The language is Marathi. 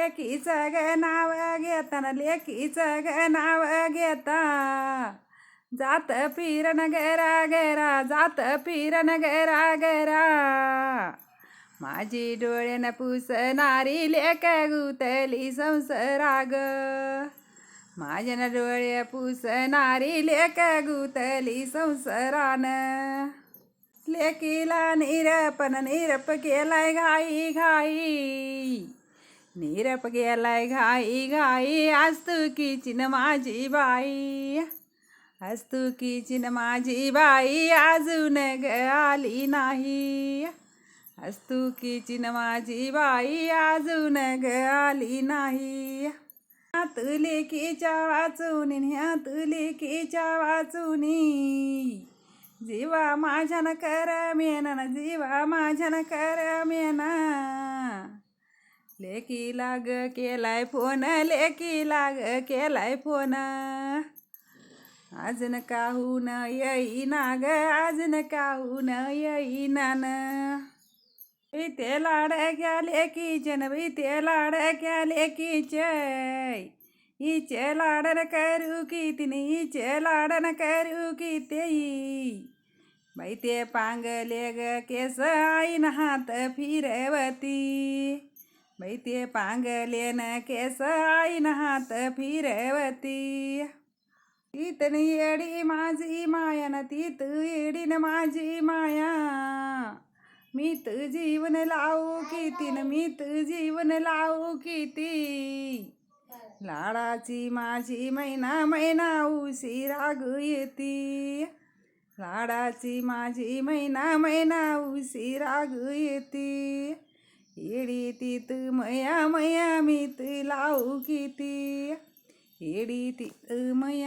लेकीचं ग नाव घेताना लेकीचं ग नाव घेता जात फिरन गरा गरा जात फिरन गरा गरा माझी डोळ्यानं पुसणारी लेक गुतली संसाराग माझ्या डोळे पुसणारी लेक गुतली संसारान लेकीला निरप केलाय घाई घाई निरप गेलाय घाई घाई आज तू किचीन माझी बाई आज तू किचीन माझी बाई अजून ग आली नाही आज तू किचीन माझी बाई अजून ग आली नाही ह्यात लेकीच्या वाचूनी ह्यात लेकीच्या वाचूनी जीवा माझ्यान कर मेना जीवा माझ्यान कर मेना लेकीला ग केलाय फोन लेकीला ग केलाय फोन अजून काहून येईना ग अजून काहून येईना न ते लाडक्या लेकीचे बाई ते लाडक्या लेकीचे हिचे लाडन करू किती हिचे लाडन करू किती बाई ते पांगले ग केस आईन हात फिरवती बाई ते पांगले न केस आईन हात फिरवती तीतन येडी माझी माया न तीत येडीन माझी माया मी तू जीवन लावू किती न मी तू जीवन लावू किती लाडाची माझी मैना मैना उशी रागू येती लाडाची माझी मैना मैना उशी रागू येती येडी ती तू मया मया मी तू लावू किती येडी ती तू मया